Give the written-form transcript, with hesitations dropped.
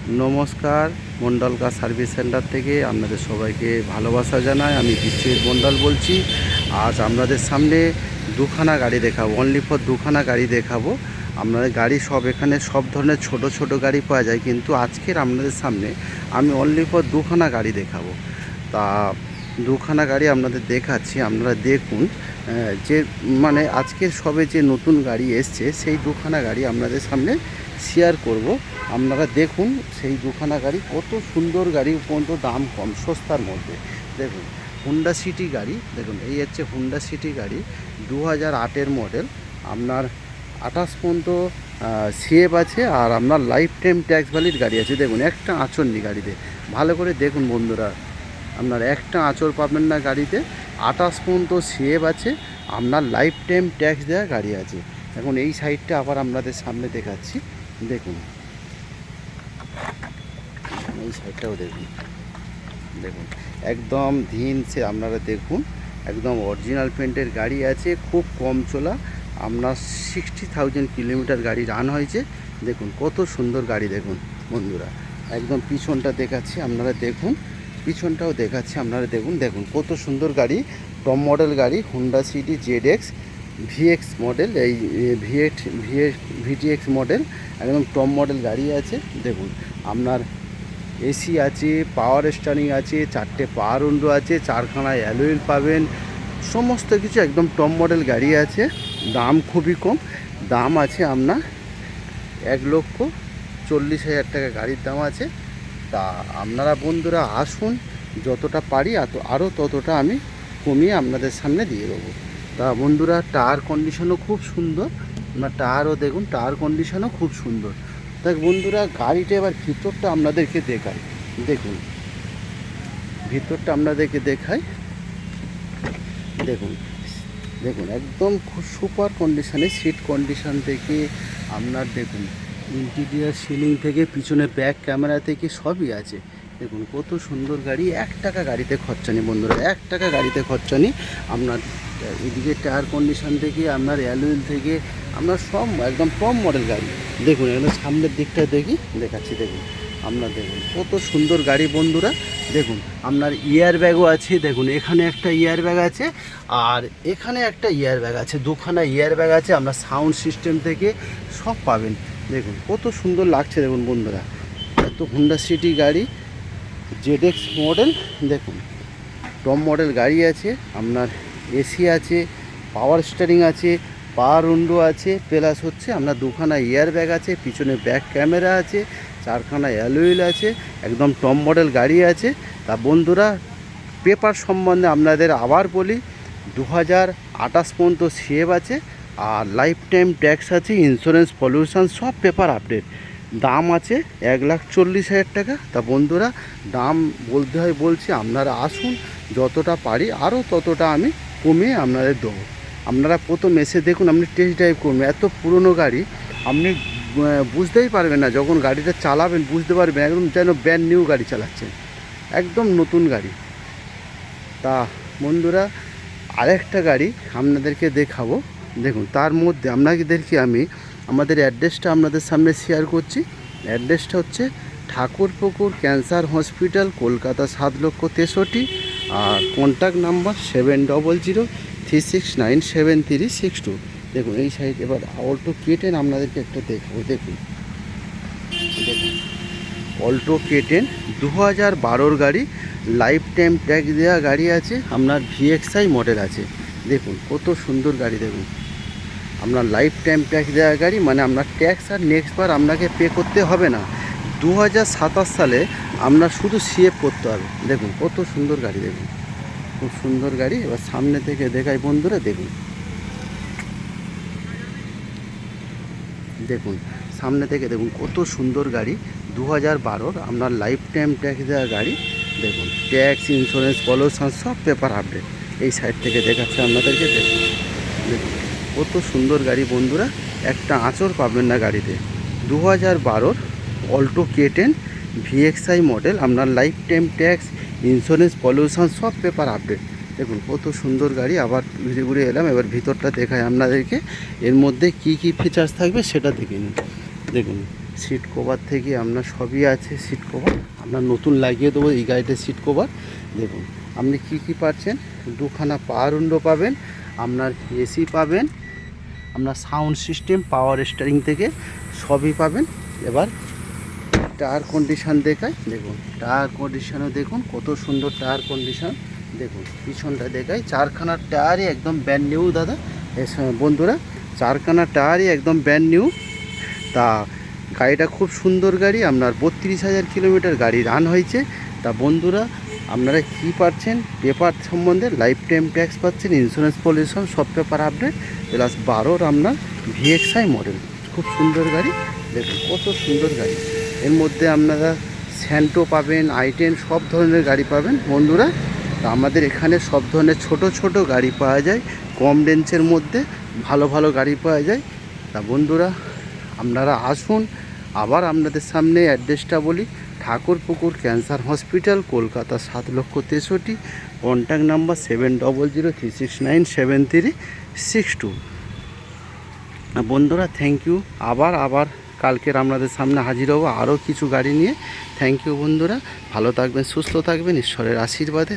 নমস্কার, Mondal car service centre থেকে আপনাদের সবাইকে ভালোবাসা জানাই। আমি বিশ্বজিৎ মন্ডল বলছি। আজ আপনাদের সামনে দুখানা গাড়ি দেখাবো, অনলি ফর দুখানা গাড়ি দেখাবো। আপনাদের গাড়ি সব এখানে সব ধরনের ছোট ছোট গাড়ি পাওয়া যায়, কিন্তু আজকের আপনাদের সামনে আমি অনলি ফর দুখানা গাড়ি দেখাবো। তা দুখানা গাড়ি আপনাদের দেখাচ্ছি, আপনারা দেখুন। যে মানে আজকের সবে যে নতুন গাড়ি এসছে সেই দুখানা গাড়ি আপনাদের সামনে শেয়ার করব। আপনারা দেখুন সেই দুখানা গাড়ি, কত সুন্দর গাড়ি, পর্যন্ত দাম কম, সস্তার মধ্যে। দেখুন হুন্ডা সিটি গাড়ি, দেখুন এই হচ্ছে হুন্ডা সিটি গাড়ি 2008-এর মডেল। আপনার 28 পর্যন্ত সিএফ আছে, আর আপনার লাইফ টাইম ট্যাক্স ভ্যালিড গাড়ি আছে। দেখুন একটা আঁচড় নেই গাড়িতে, ভালো করে দেখুন বন্ধুরা, আপনার একটা আঁচড় পাবেন না গাড়িতে। 28 পর্যন্ত সিএফ আছে, আপনার লাইফ টাইম ট্যাক্স দেওয়া গাড়ি আছে। এখন এই সাইডটা আবার আপনাদের সামনে দেখাচ্ছি, দেখুন এই সাইডটাও দেখুন। দেখুন একদম ধিন সে, আপনারা দেখুন একদম অরিজিনাল পেন্টের গাড়ি আছে, খুব কম চলা, আপনার 60,000 কিলোমিটার গাড়ি রান হয়েছে। দেখুন কত সুন্দর গাড়ি, দেখুন বন্ধুরা। একদম পিছনটা দেখাচ্ছি, আপনারা দেখুন, পিছনটাও দেখাচ্ছি, আপনারা দেখুন। দেখুন কত সুন্দর গাড়ি, টপ মডেল গাড়ি, Honda city ZX VX model, এই ভিটিএক্স মডেল, একদম টপ মডেল গাড়ি আছে। দেখুন আপনার এসি আছে, পাওয়ার স্টারিং আছে, 4টে পাওয়ার উইন্ডো আছে, 4খানা অ্যালয়েল পাবেন, সমস্ত কিছু একদম টপ মডেল গাড়ি আছে। দাম খুবই কম, দাম আছে আপনার 1,40,000 টাকা গাড়ির দাম আছে। তা আপনারা বন্ধুরা আসুন, যতটা পারি আরও ততটা আমি কমিয়ে আপনাদের সামনে দিয়ে দেবো। তা বন্ধুরা টায়ার কন্ডিশনও খুব সুন্দর, আপনার টায়ারও দেখুন, টায়ার কন্ডিশনও খুব সুন্দর। দেখ বন্ধুরা গাড়িটা এবার ভিতরটা আপনাদেরকে দেখাই, দেখুন ভিতরটা আপনাদেরকে দেখাই। দেখুন দেখুন একদম খুব সুপার কন্ডিশনে, সিট কন্ডিশন থেকে আপনার দেখুন ইন্টিরিয়ার সিলিং থেকে পিছনে ব্যাক ক্যামেরা থেকে সবই আছে। দেখুন কত সুন্দর গাড়ি, 1 টাকা গাড়িতে খরচা নেই বন্ধুরা, 1 টাকা গাড়িতে খরচা নেই। আপনার এদিকে টায়ার কন্ডিশন থেকে, আপনার অ্যালুইল থেকে, আপনার সব একদম টপ মডেল গাড়ি। দেখুন একদম সামনের দিকটা দেখাচ্ছি, দেখুন আপনার দেখুন কত সুন্দর গাড়ি বন্ধুরা। দেখুন আপনার ইয়ার ব্যাগও আছে, দেখুন এখানে একটা ইয়ার ব্যাগ আছে, আর এখানে একটা ইয়ার ব্যাগ আছে, দুখানা ইয়ার ব্যাগ আছে। আপনার সাউন্ড সিস্টেম থেকে সব পাবেন। দেখুন কত সুন্দর লাগছে, দেখুন বন্ধুরা এত হুন্ডা সিটি গাড়ি জেডএক্স মডেল। দেখুন টপ মডেল গাড়ি আছে, আপনার এসি আছে, পাওয়ার স্টিয়ারিং আছে, পাওয়ার উইন্ডো আছে, প্লাস হচ্ছে আপনার দুখানা এয়ার ব্যাগ আছে, পিছনে ব্যাক ক্যামেরা আছে, 4খানা অ্যালুইল আছে, একদম টপ মডেল গাড়ি আছে। তা বন্ধুরা পেপার সম্বন্ধে আপনাদের আবার বলি, 2028 পর্যন্ত সিএফ আছে, আর লাইফ টাইম ট্যাক্স আছে, ইন্স্যুরেন্স পলিউশন সব পেপার আপডেট। দাম আছে 1,40,000 টাকা। তা বন্ধুরা দাম বলতে হয় বলছি, আপনারা আসুন, যতটা পারি আরও ততটা আমি কমিয়ে আপনাদের দেবো। আপনারা প্রথম এসে দেখুন, আপনি টেস্ট ড্রাইভ করুন। এত পুরনো গাড়ি আপনি বুঝতেই পারবেন না, যখন গাড়িটা চালাবেন বুঝতে পারবেন একদম যেন ব্র্যান্ড নিউ গাড়ি চালাচ্ছেন, একদম নতুন গাড়ি। তা বন্ধুরা আরেকটা গাড়ি আপনাদেরকে দেখাবো। দেখুন তার মধ্যে আপনাদেরকে আমি আমাদের অ্যাড্রেসটা আপনাদের সামনে শেয়ার করছি। অ্যাড্রেসটা হচ্ছে ঠাকুরপুকুর ক্যান্সার হসপিটাল, কলকাতা 7,63,000, আর কন্ট্যাক্ট নাম্বার 7003697362। দেখুন এই সাইড এবার অল্টো কেটেন আপনাদেরকে একটা দেখবো। দেখুন দেখুন অল্টো কেটেন 2012-র গাড়ি, লাইফ টাইম ট্যাক্স দেওয়া গাড়ি আছে, আপনার ভিএক্সআই মডেল আছে। দেখুন কত সুন্দর গাড়ি, দেখুন আপনার লাইফ টাইম ট্যাক্স দেওয়া গাড়ি, মানে আপনার ট্যাক্স আর নেক্সট বার আপনাকে পে করতে হবে না। 2027 সালে আপনার শুধু সিএফ করতে হবে। দেখুন কত সুন্দর গাড়ি, দেখুন খুব সুন্দর গাড়ি। এবার সামনে থেকে দেখাই বন্ধুরা, দেখুন দেখুন সামনে থেকে দেখুন কত সুন্দর গাড়ি, 2012-র আপনার লাইফ টাইম ট্যাক্স দেওয়া গাড়ি। দেখুন ট্যাক্স, ইন্স্যুরেন্স, পলিউশন সব পেপার আপডেট। এই সাইড থেকে দেখাচ্ছে আপনাদেরকে, দেখুন দেখুন কত সুন্দর গাড়ি বন্ধুরা, একটা আঁচড় পাবেন না গাড়িতে। 2012-র অল্টো কেটেন ভিএক্সআই মডেল, আপনার life time tax, insurance, pollution সব পেপার আপডেট। দেখুন কত সুন্দর গাড়ি। আবার ঘুরে ঘুরে এলাম, এবার ভিতরটা দেখায় আপনাদেরকে, এর মধ্যে কি কি ফিচার্স থাকবে সেটা দেখে নিন। দেখুন সিট কভার থেকে আপনার সবই আছে। সিট কভার আপনার নতুন লাগিয়ে দেবো এই গাড়িতে সিট কভার। দেখুন আপনি কি পাচ্ছেন, দুখানা পাওয়ার উইন্ডো পাবেন, আপনার এসি পাবেন, আপনার সাউন্ড সিস্টেম, পাওয়ার স্টিয়ারিং থেকে সবই পাবেন। এবার টায়ার কন্ডিশান দেখায়, দেখুন টায়ার কন্ডিশানও দেখুন কত সুন্দর টায়ার কন্ডিশান। দেখুন পিছনটা দেখায়, চারখানা টায়ারই একদম ব্র্যান্ড নিউ দাদা, বন্ধুরা, চারখানা টায়ারই একদম ব্র্যান্ড নিউ। তা গাড়িটা খুব সুন্দর গাড়ি, আপনার 32,000 কিলোমিটার গাড়ি রান হয়েছে। তা বন্ধুরা আপনারা কি পাচ্ছেন, পেপার সম্বন্ধে লাইফ টাইম ট্যাক্স পাচ্ছেন, ইন্স্যুরেন্স পলিউশন সব পেপার আপডেট, প্লাস 12 আপনার ভিএক্সআই মডেল, খুব সুন্দর গাড়ি। দেখুন কত সুন্দর গাড়ি। এর মধ্যে আপনারা স্যান্টো পাবেন, i10 সব ধরনের গাড়ি পাবেন বন্ধুরা। তা আমাদের এখানে সব ধরনের ছোট ছোট গাড়ি পাওয়া যায়, কম রেঞ্জের মধ্যে ভালো ভালো গাড়ি পাওয়া যায়। তা বন্ধুরা আপনারা আসুন। আবার আপনাদের সামনে অ্যাড্রেসটা বলি, Thakurpukur cancer hospital, Kolkata 7,63,। Contact number 7003697362। বন্ধুরা থ্যাংক ইউ। আবার কালকের আপনাদের সামনে হাজির হবো আরও কিছু গাড়ি নিয়ে। থ্যাংক ইউ বন্ধুরা, ভালো থাকবেন, সুস্থ থাকবেন, ঈশ্বরের আশীর্বাদে।